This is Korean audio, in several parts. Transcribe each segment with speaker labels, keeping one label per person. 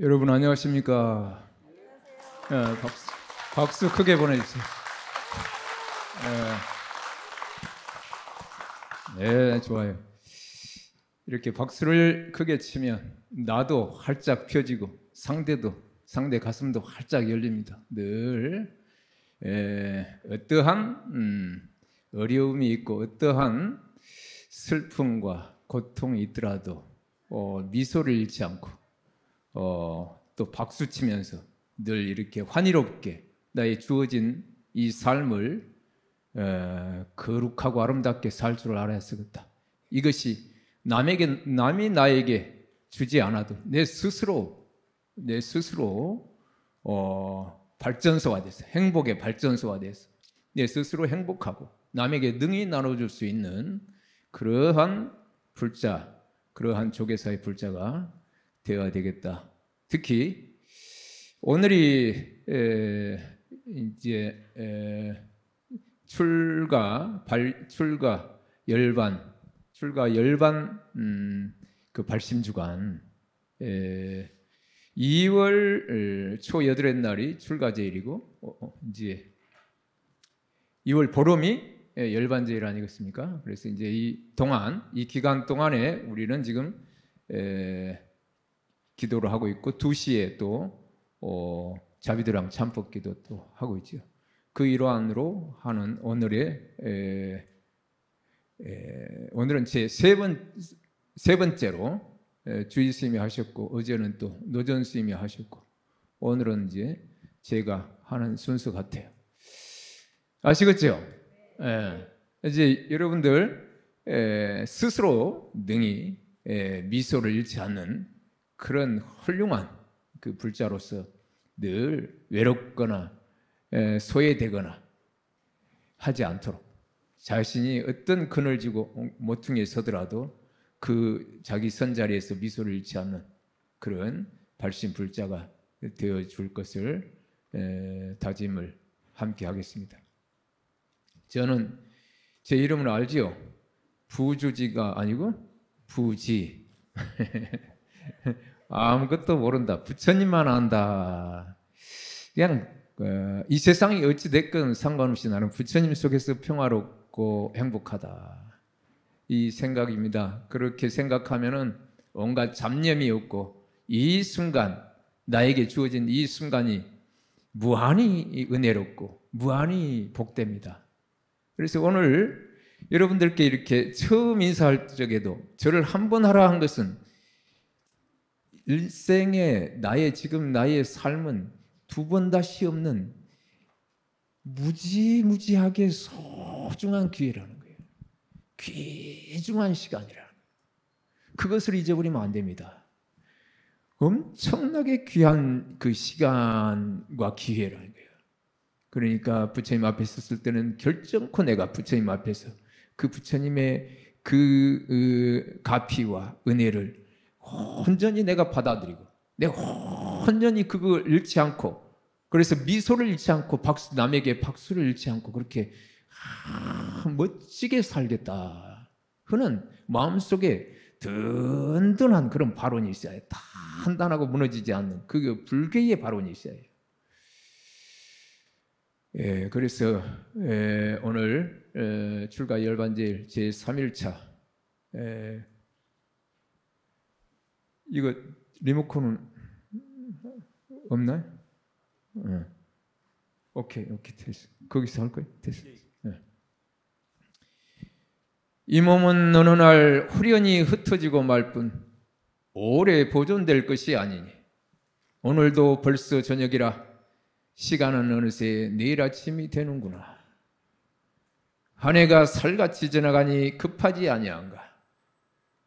Speaker 1: 여러분 안녕하십니까? 박수 크게 보내주세요. 네, 좋아요. 이렇게 박수를 크게 치면 나도 활짝 펴지고 상대 가슴도 활짝 열립니다. 늘 어떠한 어려움이 있고 어떠한 슬픔과 고통이 있더라도 미소를 잃지 않고 또 박수 치면서 늘 이렇게 환희롭게 나의 주어진 이 삶을 거룩하고 아름답게 살 줄 알아야 쓰겠다. 이것이 남이 나에게 주지 않아도 내 스스로 발전소가 돼서 행복의 발전소가 돼서 내 스스로 행복하고 남에게 능히 나눠줄 수 있는 그러한 조계사의 불자가 되어야 되겠다. 특히 오늘이 이제 출가 열반 그 발심주간 2월 초 여덟의 날이 출가제일이고 이제 2월 보름이 열반제일 아니겠습니까? 그래서 이제 이 기간 동안에 우리는 지금 기도를 하고 있고 2시에 또 자비도랑 참법기도 또 하고 있죠. 그 일환으로 하는 오늘은 제 세 번째로 주의 스님이 하셨고 어제는 또 노전 스님이 하셨고 오늘은 이제 제가 하는 순서 같아요. 아시겠죠? 이제 여러분들 스스로 능히 미소를 잃지 않는 그런 훌륭한 그 불자로서 늘 외롭거나 소외되거나 하지 않도록 자신이 어떤 그늘지고 모퉁이에 서더라도 그 자기 선자리에서 미소를 잃지 않는 그런 발심 불자가 되어 줄 것을 다짐을 함께 하겠습니다. 저는 제 이름을 알지요? 부주지가 아니고 부지. 아무것도 모른다. 부처님만 안다. 그냥 이 세상이 어찌 됐건 상관없이 나는 부처님 속에서 평화롭고 행복하다. 이 생각입니다. 그렇게 생각하면은 온갖 잡념이 없고 이 순간 나에게 주어진 이 순간이 무한히 은혜롭고 무한히 복됩니다. 그래서 오늘 여러분들께 이렇게 처음 인사할 적에도 저를 한 번 하라 한 것은 일생에 지금 나의 삶은 두 번 다시 없는 무지무지하게 소중한 기회라는 거예요. 귀중한 시간이라는 거예요. 그것을 잊어버리면 안 됩니다. 엄청나게 귀한 그 시간과 기회라는 거예요. 그러니까 부처님 앞에 섰을 때는 결정코 내가 부처님 앞에서 그 부처님의 그 가피와 은혜를 온전히 내가 받아들이고 내가 온전히 그걸 잃지 않고 그래서 미소를 잃지 않고 남에게 박수를 잃지 않고 그렇게 멋지게 살겠다 하는 마음속에 든든한 그런 발언이 있어야 해요. 단단하고 무너지지 않는 그게 불교의 발언이 있어야 해요. 그래서 오늘 출가 열반제일 제3일차 이거 리모컨은 없나요? 오케이 됐어. 거기서 할 거예요? 됐어. 이 몸은 어느 날 후련히 흩어지고 말 뿐 오래 보존될 것이 아니니 오늘도 벌써 저녁이라 시간은 어느새 내일 아침이 되는구나. 한 해가 살같이 지나가니 급하지 아니한가.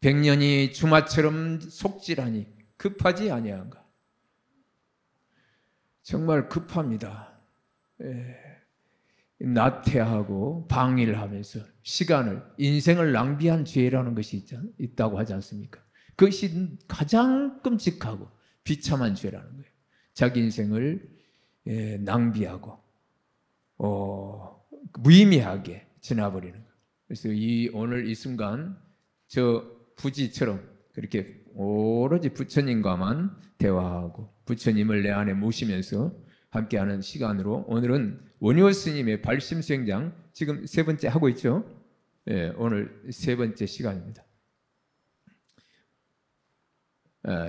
Speaker 1: 100년이 주마처럼 속질하니 급하지 아니한가. 정말 급합니다. 나태하고 방일하면서 인생을 낭비한 죄라는 것이 있다고 하지 않습니까? 그것이 가장 끔찍하고 비참한 죄라는 거예요. 자기 인생을 낭비하고 무의미하게 지나버리는 거예요. 그래서 오늘 이 순간 저 부지처럼 그렇게 오로지 부처님과만 대화하고 부처님을 내 안에 모시면서 함께하는 시간으로 오늘은 원효 스님의 발심수행장 지금 세 번째 하고 있죠. 예, 오늘 세 번째 시간입니다.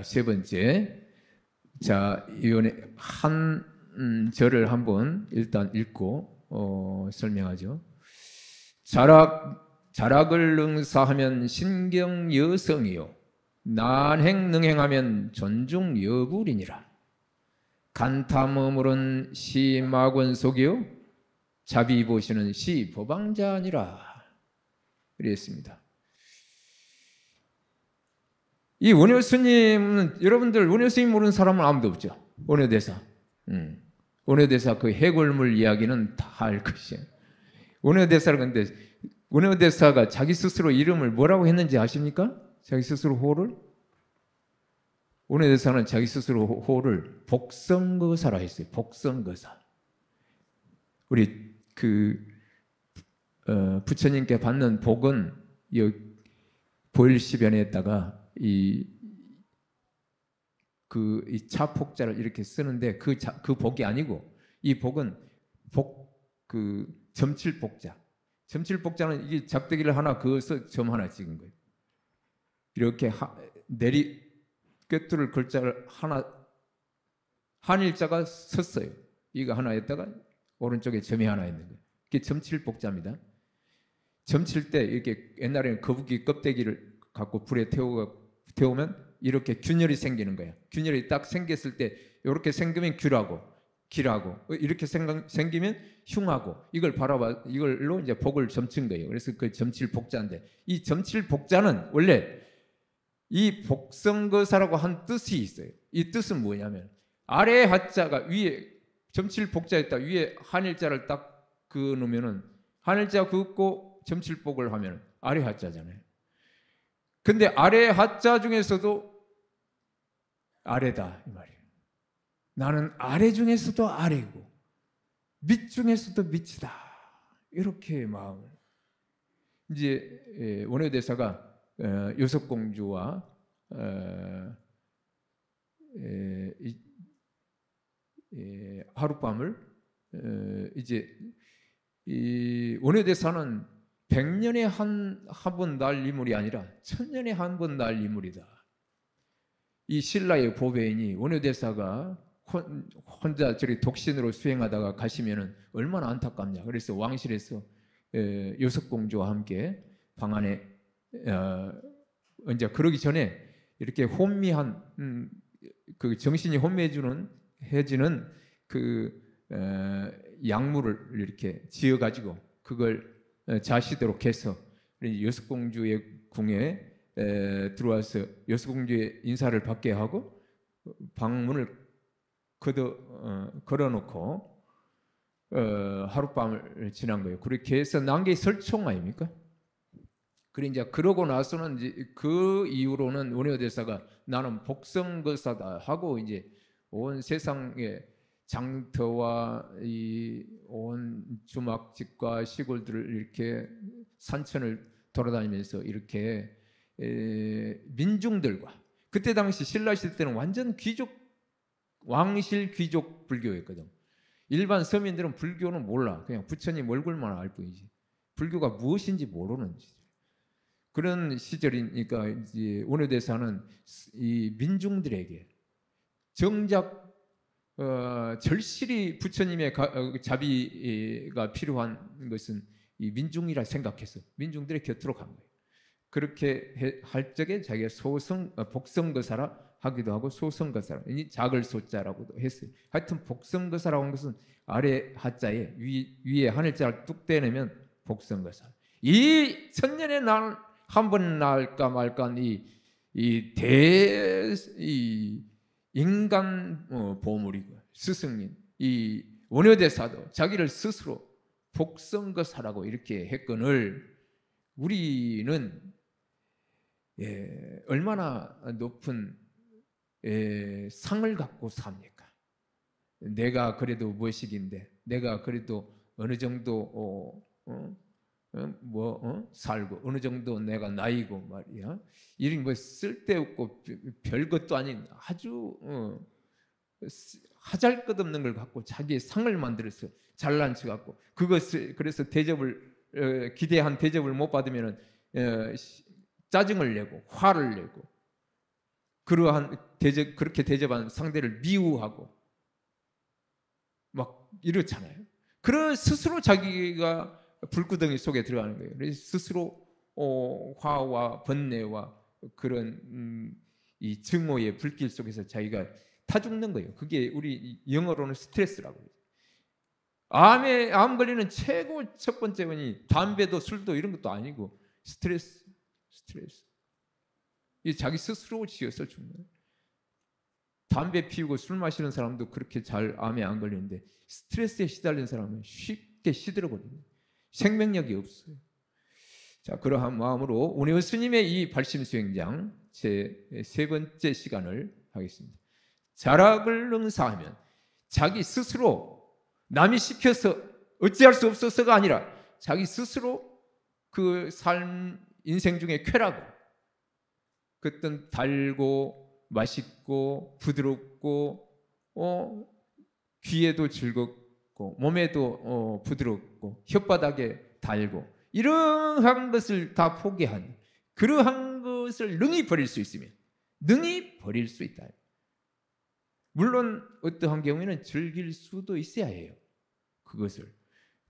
Speaker 1: 세 번째. 자, 이번에 한 절을 한번 일단 읽고 설명하죠. 자락을 능사하면 신경여성이요 난행능행하면 존중여불이니라. 간탐어물은 시마권속이요 자비보시는 시보방자니라. 그랬습니다. 이 원효 스님은 여러분들 원효 스님 모르는 사람은 아무도 없죠. 원효대사. 원효대사 그 해골물 이야기는 다 알 것이에요. 원효대사를 근데 원효대사가 자기 스스로 이름을 뭐라고 했는지 아십니까? 자기 스스로 호를? 원효대사는 자기 스스로 호를 복성거사라 했어요. 복성거사. 우리 부처님께 받는 복은 이 보일시변에다가 이 차폭자를 이렇게 쓰는데 그 복이 아니고 이 복은 점칠복자. 점칠복자는 이게 작대기를 하나 그어서 점 하나 찍은 거예요. 이렇게 꿰뚫을 글자를 하나 한일자가 섰어요. 이거 하나에다가 오른쪽에 점이 하나 있는 거예요. 이게 점칠복자입니다. 점칠 때 이렇게 옛날에는 거북이 껍데기를 갖고 불에 태우면 이렇게 균열이 생기는 거예요. 균열이 딱 생겼을 때 이렇게 생기면 기라고 이렇게 생기면 흉하고 이걸로 이제 복을 점친 거예요. 그래서 그 점칠복자인데 이 점칠복자는 원래 이 복성거사라고 한 뜻이 있어요. 이 뜻은 뭐냐면 아래 하자가 위에 점칠복자에다 위에 한일자를 딱 그어놓으면은 한일자 긋고 점칠복을 하면 아래 하자잖아요. 근데 아래 하자 중에서도 아래다 이 말이에요. 나는 아래 중에서도 아래고 밑 중에서도 밑이다. 이렇게 마음을 이제 원효대사가 요섭공주와 하룻밤을 이제 이 원효대사는 100년에 한 번 날 인물이 아니라 1000년에 한 번 날 인물이다. 이 신라의 보배인이 원효대사가 혼자 저리 독신으로 수행하다가 가시면은 얼마나 안타깝냐. 그래서 왕실에서 요섭공주와 함께 방 안에 이제 그러기 전에 이렇게 혼미한 그 정신이 혼미해지는 그 약물을 이렇게 지어 가지고 그걸 자시도록 해서 여섯공주의 궁에 들어와서 여섯공주의 인사를 받게 하고 방문을 걸어놓고 하룻밤을 지난 거예요. 그렇게 해서 난 게 설총 아닙니까? 그래 이제 그러고 나서는 이제 그 이후로는 원효대사가 나는 복성거사다 하고 이제 온 세상에 장터와 이 온 주막집과 시골들을 이렇게 산천을 돌아다니면서 이렇게 민중들과 그때 당시 신라시대 때는 완전 왕실 귀족 불교였거든. 일반 서민들은 불교는 몰라. 그냥 부처님 얼굴만 알 뿐이지. 불교가 무엇인지 모르는 시절. 그런 시절이니까 이제 원효대사는 이 민중들에게 정작 절실히 부처님의 자비가 필요한 것은 이 민중이라 생각해서 민중들의 곁으로 간 거예요. 그렇게 할 적에 자기가 복성거사라 하기도 하고 소성거사라, 작을 소자라고도 했어요. 하여튼 복성거사라고 하는 것은 아래 하자에 위에 하늘자를 뚝 떼내면 복성거사. 이 천년의 날 한 번 날까 말까 이 인간 보물이고 스승님 이 원효대사도 자기를 스스로 복성거사라고 이렇게 했거늘 우리는 얼마나 높은 상을 갖고 삽니까? 내가 그래도 무엇이긴데 내가 그래도 어느 정도 살고 어느 정도 내가 나이고 말이야. 이런 뭐 쓸데없고 별것도 아닌 아주 하잘것없는 걸 갖고 자기의 상을 만들어서 잘난 척 갖고 그것을 그래서 대접을 기대한 대접을 못 받으면은 짜증을 내고 화를 내고 그러한 그렇게 대접한 상대를 미워하고 막 이렇잖아요. 그런 스스로 자기가 불구덩이 속에 들어가는 거예요. 그래서 스스로 화와 번뇌와 그런 이 증오의 불길 속에서 자기가 타 죽는 거예요. 그게 우리 영어로는 스트레스라고 해요. 암 걸리는 최고 첫 번째 원인이 담배도 술도 이런 것도 아니고 스트레스. 이 자기 스스로 지어서 죽는 거예요. 담배 피우고 술 마시는 사람도 그렇게 잘 암에 안 걸리는데 스트레스에 시달린 사람은 쉽게 시들어버립니다. 생명력이 없어요. 자, 그러한 마음으로 오늘 스님의 이 발심수행장 제 세 번째 시간을 하겠습니다. 자락을 능사하면 자기 스스로 남이 시켜서 어찌할 수 없어서가 아니라 자기 스스로 그 삶 인생 중에 쾌락을 그 어떤 달고 맛있고 부드럽고 귀에도 즐겁고 몸에도 부드럽고 혓바닥에 달고 이러한 것을 다 포기한 그러한 것을 능히 버릴 수 있으면 능히 버릴 수 있다. 물론 어떠한 경우에는 즐길 수도 있어야 해요. 그것을.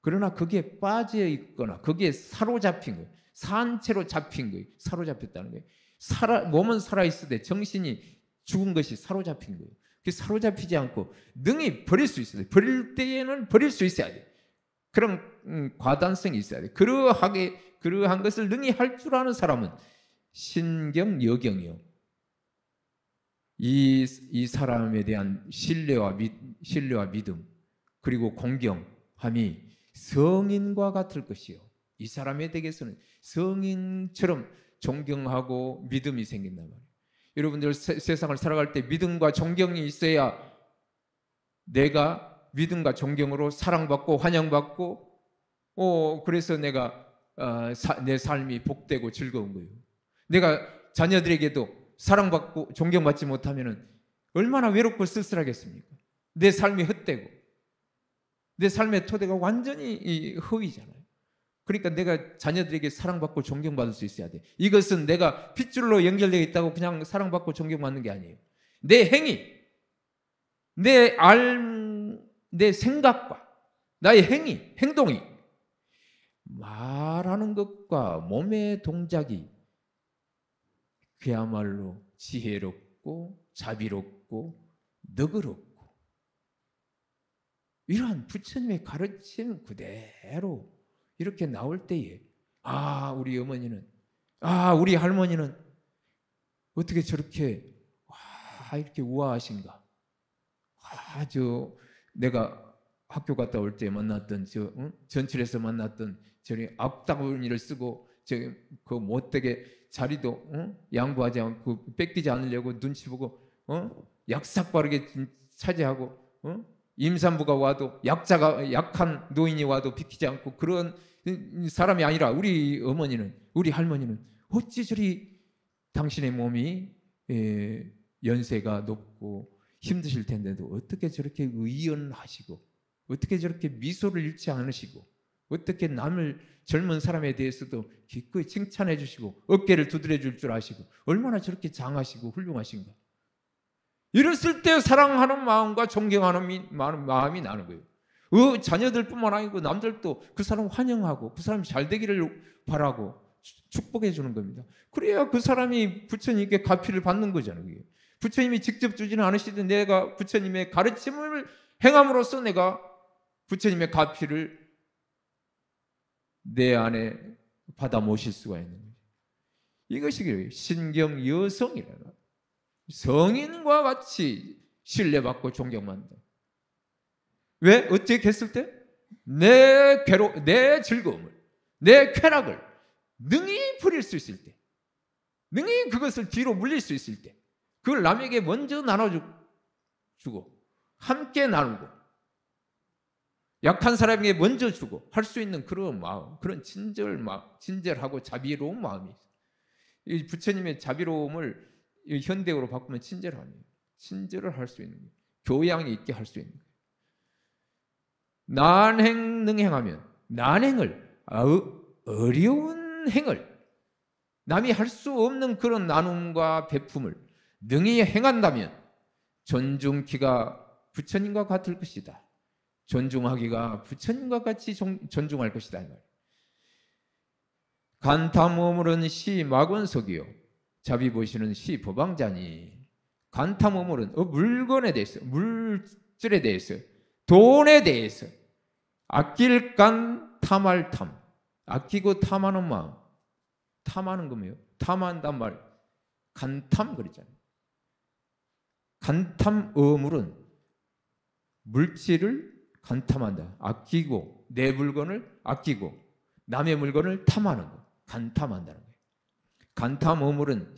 Speaker 1: 그러나 거기에 빠져 있거나 거기에 사로잡힌 거예요. 산채로 잡힌 거예요. 사로잡혔다는 거예요. 몸은 살아있으되 정신이 죽은 것이 사로잡힌 거예요. 그 사로잡히지 않고 능히 버릴 수 있어야 돼요. 버릴 때에는 버릴 수 있어야 돼요. 그런 과단성이 있어야 돼요. 그러한 것을 능히 할 줄 아는 사람은 신경, 여경이요. 이 사람에 대한 신뢰와 믿음 그리고 공경함이 성인과 같을 것이요. 이 사람에 대해서는 성인처럼 존경하고 믿음이 생긴단 말이에요. 여러분들 세상을 살아갈 때 믿음과 존경이 있어야 내가 믿음과 존경으로 사랑받고 환영받고 그래서 내가 내 삶이 복되고 즐거운 거예요. 내가 자녀들에게도 사랑받고 존경받지 못하면 얼마나 외롭고 쓸쓸하겠습니까? 내 삶이 헛되고 내 삶의 토대가 완전히 허위잖아요. 그러니까 내가 자녀들에게 사랑받고 존경받을 수 있어야 돼. 이것은 내가 핏줄로 연결되어 있다고 그냥 사랑받고 존경받는 게 아니에요. 내 행위, 내 생각과 나의 행동이 말하는 것과 몸의 동작이 그야말로 지혜롭고 자비롭고 너그럽고 이러한 부처님의 가르침 그대로 이렇게 나올 때에 우리 어머니는 우리 할머니는 어떻게 저렇게 이렇게 우아하신가? 내가 학교 갔다 올 때 만났던 전철에서 만났던 저리 앞다구니를 쓰고 그 못되게 자리도 양보하지 않고 뺏기지 않으려고 눈치 보고 약삭 빠르게 차지하고 임산부가 와도 약한 노인이 와도 비키지 않고 그런 사람이 아니라 우리 어머니는 우리 할머니는 어찌 저리 당신의 몸이 연세가 높고 힘드실 텐데도 어떻게 저렇게 의연하시고 어떻게 저렇게 미소를 잃지 않으시고 어떻게 남을 젊은 사람에 대해서도 기꺼이 칭찬해 주시고 어깨를 두드려 줄 줄 아시고 얼마나 저렇게 장하시고 훌륭하신가. 이랬을 때 사랑하는 마음과 존경하는 마음이 나는 거예요. 자녀들뿐만 아니고 남들도 그 사람 환영하고 그 사람이 잘 되기를 바라고 축복해 주는 겁니다. 그래야 그 사람이 부처님께 가피를 받는 거잖아요. 부처님이 직접 주지는 않으시던 내가 부처님의 가르침을 행함으로써 내가 부처님의 가피를 내 안에 받아 모실 수가 있는 거예요. 이것이 신경 여성이라는 성인과 같이 신뢰받고 존경받는다. 왜? 어떻게 했을 때? 내 즐거움을, 내 쾌락을 능히 버릴 수 있을 때, 능히 그것을 뒤로 물릴 수 있을 때, 그걸 남에게 먼저 나눠주고 함께 나누고 약한 사람에게 먼저 주고 할 수 있는 그런 마음, 그런 친절하고 자비로운 마음이 있어요. 이 부처님의 자비로움을 현대어로 바꾸면 친절함이에요. 친절을 할 수 있는 거예요. 교양이 있게 할 수 있는 거예요. 난행능행하면 난행을 어려운 행을 남이 할 수 없는 그런 나눔과 베품을 능히 행한다면 존중키가 부처님과 같을 것이다. 존중하기가 부처님과 같이 존중할 것이다. 간탐어물은 시 마건석이요 자비 보시는 시 법왕자니. 간탐어물은 물건에 대해서, 물질에 대해서, 돈에 대해서 아낄 간 탐할 탐, 아끼고 탐하는 마음. 탐하는 거예요. 탐한단 말, 간탐 그러잖아요. 간탐어물은 물질을 간탐한다. 아끼고, 내 물건을 아끼고 남의 물건을 탐하는 거. 간탐한다는 거예요. 간탐어물은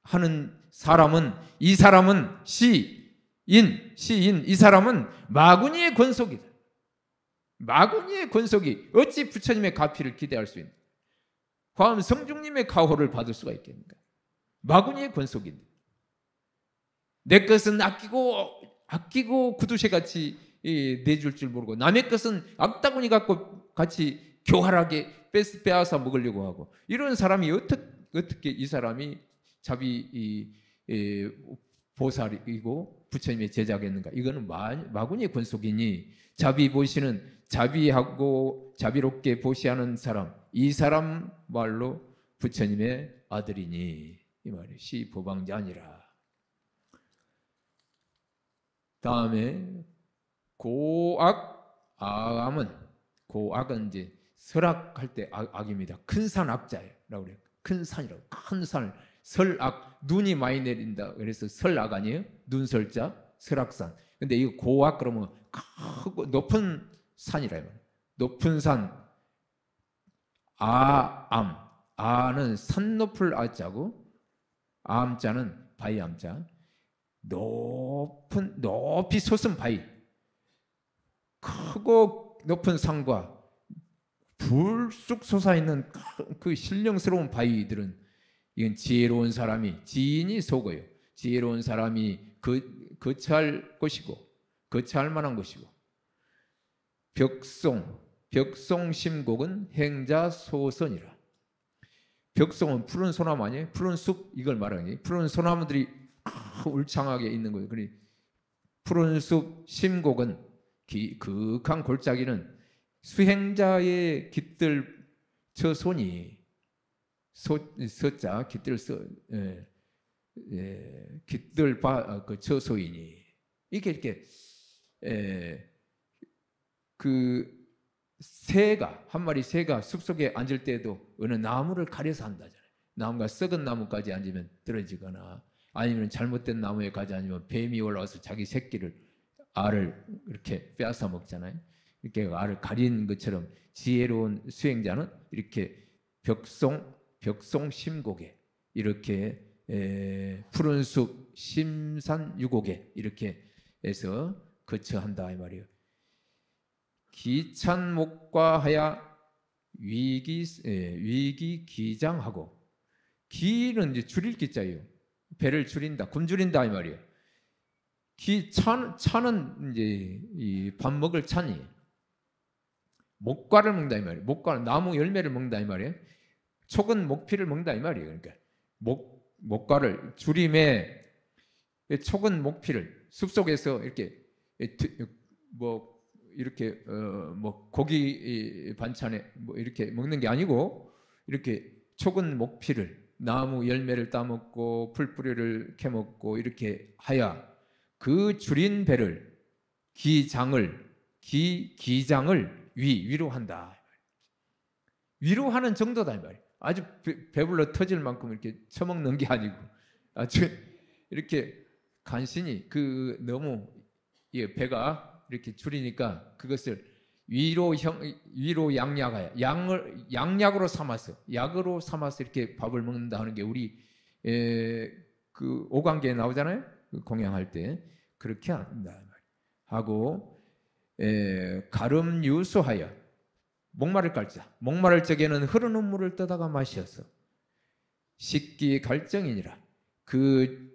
Speaker 1: 하는 사람은, 이 사람은 시인, 이 사람은 마구니의 권속이다. 마구니의 권속이 어찌 부처님의 가피를 기대할 수 있는가? 과연 성중님의 가호를 받을 수가 있겠는가? 마구니의 권속인데 내 것은 아끼고 구두쇠같이 내줄 줄 모르고 남의 것은 악다구니 갖고 같이 교활하게 빼앗아 먹으려고 하고, 이런 사람이 어떻게 이 사람이 자비 보살이고 부처님의 제자겠는가? 이거는 마구니의 권속이니 자비 보시는, 자비하고 자비롭게 보시하는 사람, 이 사람 말로 부처님의 아들이니 이 말이 시 법왕자니라. 다음에 고악 악암은, 고악은 이제 설악할 때 악입니다. 큰 산 악자라고 그래요. 큰 산이라고. 큰 산을 설악, 눈이 많이 내린다 그래서 설악 아니에요? 눈설자 설악산. 근데 이거 고악 그러면 크고 높은 산이라 말이에요. 높은 산. 아암, 아는 산 높을 아자고 암자는 바위 암자. 높이 솟은 바위, 크고 높은 산과 불쑥 솟아있는 그 신령스러운 바위들은 이건 지혜로운 사람이, 지인이 속어요. 지혜로운 사람이 거처할 것이고 거처할 만한 것이고. 벽송심곡은 행자소선이라. 벽송은 푸른 소나무 아니에요? 푸른 숲, 이걸 말하는 거예요. 푸른 소나무들이 울창하게 있는 거예요. 그러니 푸른 숲 심곡은 극한 골짜기는 수행자의 깃들 처손이, 서자 깃들 깃들 그 처소이니, 이렇게 그 새가, 한 마리 새가 숲속에 앉을 때도 어느 나무를 가려서 한다잖아요. 나무가 썩은 나무까지 앉으면 떨어지거나 아니면 잘못된 나무에 가지 않으면 뱀이 올라와서 자기 새끼를, 알을 이렇게 빼앗아 먹잖아요. 이렇게 알을 가린 것처럼 지혜로운 수행자는 이렇게 벽송심곡에, 이렇게 푸른 숲 심산유곡에 이렇게 해서 거처한다 이 말이에요. 기찬목과 하야 위기기장하고, 기는 이제 줄일 기자예요. 배를 줄인다, 굶주린다 이 말이에요. 차는 이제 이 밥 먹을 찬이, 목과를 먹는다 이 말이에요. 목과는 나무 열매를 먹는다 이 말이에요. 촉은 목피를 먹는다 이 말이에요. 그러니까 목과를 줄임에 촉은 목피를 숲속에서 이렇게 이렇게 고기 반찬에 이렇게 먹는 게 아니고, 이렇게 촉은 목피를, 나무 열매를 따먹고 풀뿌리를 캐먹고 이렇게 하야 그 줄인 배를, 기장을 위로한다. 위로하는 정도다 이 말이에요. 아주 배불러 터질 만큼 이렇게 처먹는 게 아니고 아주 이렇게 간신히 너무 배가 이렇게 줄이니까 그것을 위로 양약하여, 양약으로 삼아서, 약으로 삼아서 이렇게 밥을 먹는다 하는 게 우리 그 오광계에 나오잖아요. 공양할 때 그렇게 한다 하고, 가름 유수하여 목마를 깔자. 목마를 적에는 흐르는 물을 떠다가 마시어서 식기 갈증이니라. 그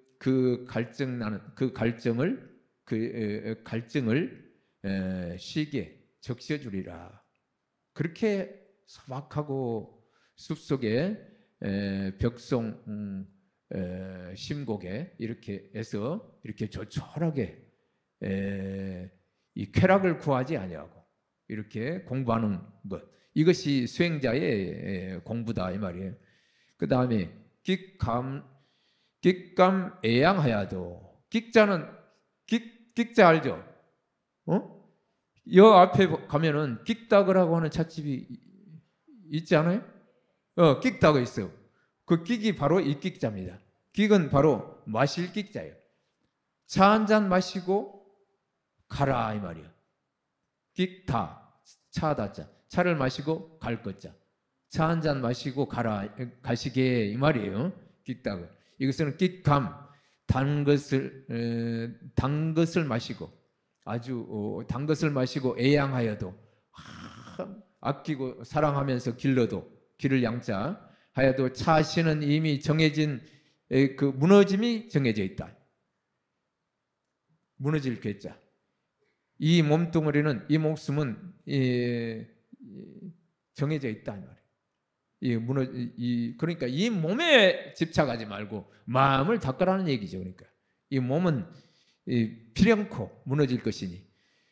Speaker 1: 갈증을 쉬게 적셔주리라. 그렇게 소박하고 숲속에 벽송 심곡에 이렇게 해서 이렇게 조촐하게 이 쾌락을 구하지 아니하고 이렇게 공부하는 것, 이것이 수행자의 공부다 이 말이에요. 그 다음에 끽감 애양하야도. 끽자 알죠? 여 앞에 가면은 끽닭이라고 하는 찻집이 있지 않아요? 끽닭이 있어요. 그 끽이 바로 이 끽자입니다. 끽은 바로 마실 끽자예요. 차 한 잔 마시고 가라 이 말이야. 끽다, 차다자. 차를 마시고 갈 것자. 차 한 잔 마시고 가시게 이 말이에요. 끽닭은. 이것은 끽감, 단 것을 마시고 아주 단 것을 마시고 애양하여도 아끼고 사랑하면서 길을 양자 하여도 차시는 이미 정해진 그 무너짐이 정해져 있다. 무너질 괴자. 이 몸뚱어리는 이 목숨은 정해져 있다 이 말이에요. 그러니까 이 몸에 집착하지 말고 마음을 닦으라는 얘기죠. 그러니까 이 몸은 필연코 무너질 것이니.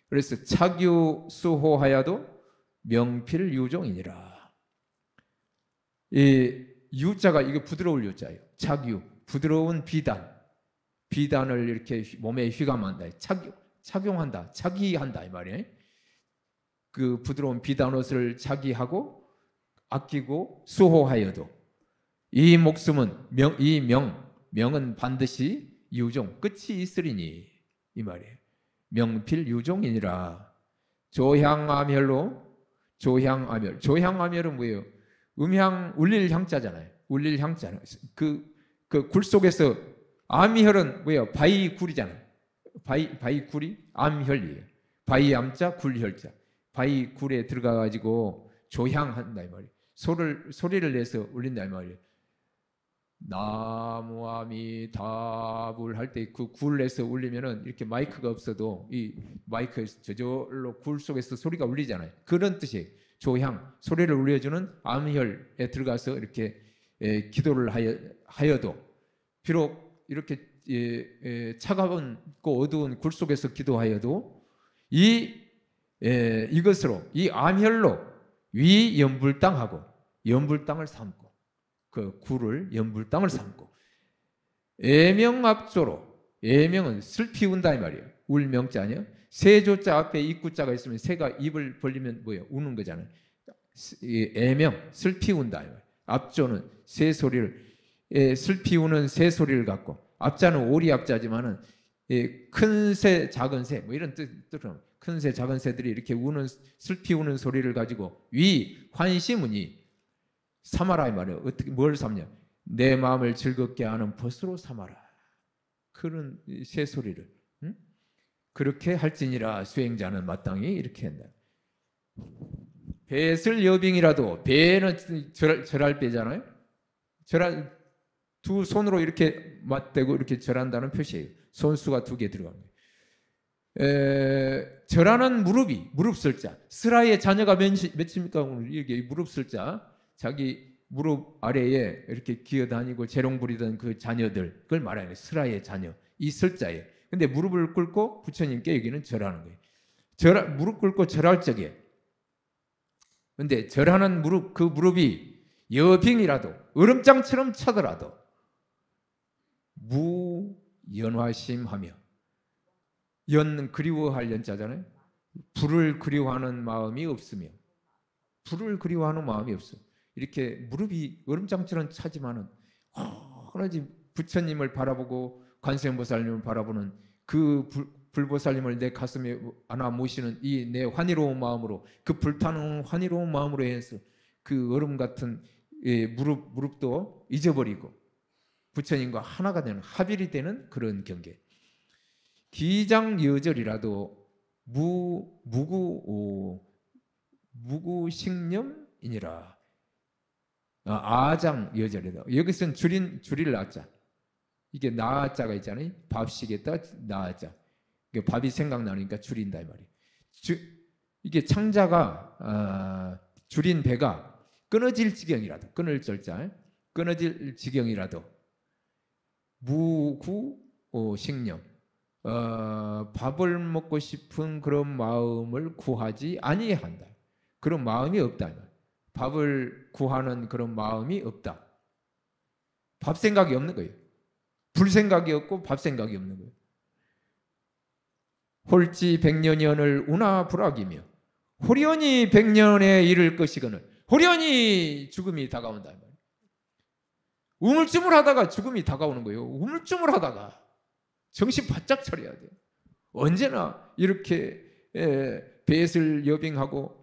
Speaker 1: 그래서 차규 수호하여도 명필유종이니라. 이 유자가 이게 부드러울 유자예요. 차규, 부드러운 비단을 이렇게 몸에 휘감한다. 착용한다, 차기한다 이 말이에요. 그 부드러운 비단 옷을 차기하고 아끼고 수호하여도 이 목숨은 명은 반드시 유종 끝이 있으리니 이 말이에요. 명필유종이니라. 조향아멸은 뭐예요? 음향 울릴 향자잖아요. 울릴 향자는 그 굴 속에서 암혈은 뭐예요? 바위굴이잖아요. 바위굴이 암혈이에요. 바위암자 굴혈자. 바위굴에 들어가 가지고 조향한다 이 말이에요. 소리를 내서 울린다 이 말이에요. 나무아미다불 할 때 그 굴에서 울리면은 이렇게 마이크가 없어도 이 마이크에서 저절로 굴 속에서 소리가 울리잖아요. 그런 뜻이에요. 조향, 소리를 울려주는 암혈에 들어가서 이렇게 기도를 하여도 비록 이렇게 차가운 어두운 굴 속에서 기도하여도 이것으로 이 암혈로 위 연불당하고 연불당을 삼고 그 굴을 연불당을 삼고 애명압조로 애명은 슬피운다 이 말이에요. 울명자 아니에요? 세조자 앞에 입구자가 있으면 새가 입을 벌리면 뭐예요? 우는 거잖아요. 애명 슬피운다. 압조는 새 소리를 슬피 우는 새 소리를 갖고 압자는 오리 압자지만은 큰 새 작은 새 뭐 이런 뜻으로 큰 새 작은 새들이 이렇게 우는 슬피 우는 소리를 가지고 위 환시문이 삼아라 이 말이에요. 어떻게 뭘 삼냐? 내 마음을 즐겁게 하는 벗으로 삼아라. 그런 새 소리를 그렇게 할지니라. 수행자는 마땅히 이렇게 한다. 배슬 여빙이라도 배는 절할 배잖아요. 두 손으로 이렇게 맞대고 이렇게 절한다는 표시예요. 손수가 2개 들어갑니다. 절하는 무릎 쓸 자. 스라의 자녀가 몇입니까? 이게 무릎 쓸 자. 자기 무릎 아래에 이렇게 기어다니고 재롱 부리던 그 자녀들, 그걸 말하는 스라의 자녀, 이 설자예요. 근데 무릎을 꿇고 부처님께 여기는 절하는 거예요. 무릎 꿇고 절할 적에, 근데 절하는 무릎, 그 무릎이 여빙이라도 얼음장처럼 차더라도 무연화심하며, 연 그리워할 연자잖아요. 불을 그리워하는 마음이 없으며, 불을 그리워하는 마음이 없어. 이렇게 무릎이 얼음장처럼 차지만은 오로지 부처님을 바라보고 관세음보살님을 바라보는 그 불보살님을 내 가슴에 안아 모시는 이 내 환희로운 마음으로, 그 불타는 환희로운 마음으로 해서 그 얼음 같은 무릎도 잊어버리고 부처님과 하나가 되는, 합일이 되는 그런 경계. 기장여절이라도 무구식념이니라. 아장 여절이다. 여기서는 줄일 나자. 이게 나자가 있잖아요. 밥식에다 나자. 밥이 생각나니까 줄인다 이 말이에요. 이게 창자가 줄인 배가 끊어질 지경이라도, 끊어질 지경이라도 무구식념, 밥을 먹고 싶은 그런 마음을 구하지 아니한다. 그런 마음이 없다. 밥을 구하는 그런 마음이 없다. 밥 생각이 없는 거예요. 불 생각이 없고 밥 생각이 없는 거예요. 홀지 백년연을 우나불악이며 호련히 백년에 이를 것이거늘 호련히 죽음이 다가온다. 우물쭈물하다가 죽음이 다가오는 거예요. 우물쭈물하다가 정신 바짝 차려야 돼요. 언제나 이렇게 뱃을 여빙하고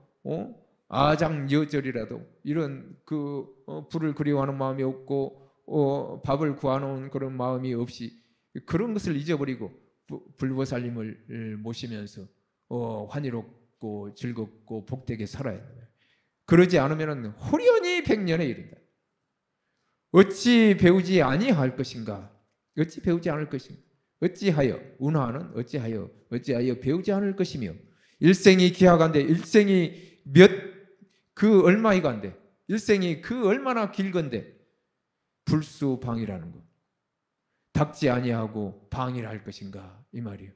Speaker 1: 아장여절이라도 이런 불을 그리워하는 마음이 없고 밥을 구하는 그런 마음이 없이 그런 것을 잊어버리고 불보살님을 모시면서 환희롭고 즐겁고 복되게 살아야 돼요. 그러지 않으면 호련히 백년에 이른다. 어찌 배우지 아니할 것인가? 어찌 배우지 않을 것인가? 어찌하여 운하는 어찌하여 배우지 않을 것이며 일생이 기하간데 일생이 그 얼마이간데 일생이 그 얼마나 길건데 불수방이라는 거 닥지 아니하고 방일할 것인가 이 말이에요.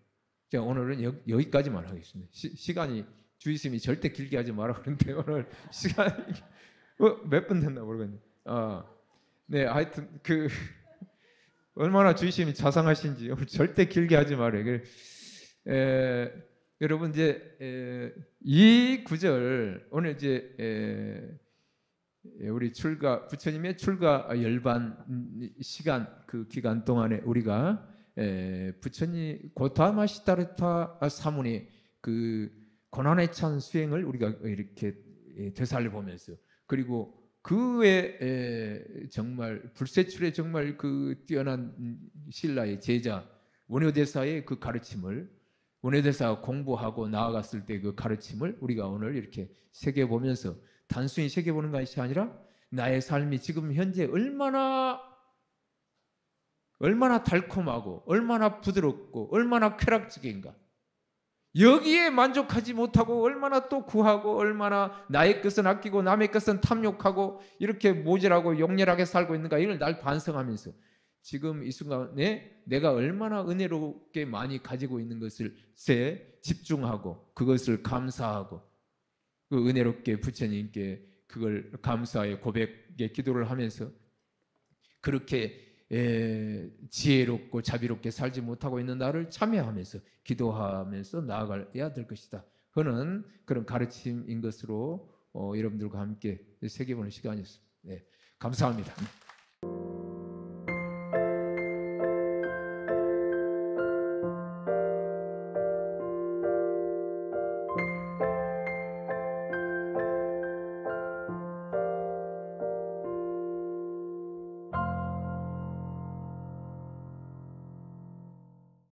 Speaker 1: 자, 오늘은 여기까지만 하겠습니다. 시간이 주의스님이 절대 길게 하지 마라 그러는데 오늘 시간이 몇 분 됐나 모르겠네. 네, 하여튼 얼마나 주의스님이 자상하신지 오늘 절대 길게 하지 말아요. 여러분 이제 이 구절 오늘 이제 우리 부처님의 출가 열반 시간 그 기간 동안에 우리가 부처님 고타마시타르타 사문의 그 고난에 찬 수행을 우리가 이렇게 되살려보면서 그리고 그 외에 정말 불세출의 정말 그 뛰어난 신라의 제자 원효대사의 그 가르침을 원효대사가 공부하고 나아갔을 때 그 가르침을 우리가 오늘 이렇게 새겨보면서 단순히 새겨보는 것이 아니라 나의 삶이 지금 현재 얼마나 달콤하고 얼마나 부드럽고 얼마나 쾌락적인가 여기에 만족하지 못하고 얼마나 또 구하고 얼마나 나의 것은 아끼고 남의 것은 탐욕하고 이렇게 모질하고 욕렬하게 살고 있는가 이걸 날 반성하면서 지금 이 순간에 내가 얼마나 은혜롭게 많이 가지고 있는 것을 집중하고 그것을 감사하고 그 은혜롭게 부처님께 그걸 감사의 고백의 기도를 하면서 그렇게 지혜롭고 자비롭게 살지 못하고 있는 나를 참여하면서 기도하면서 나아가야 될 것이다 하는 그런 가르침인 것으로 여러분들과 함께 새겨보는 시간이었습니다. 네, 감사합니다.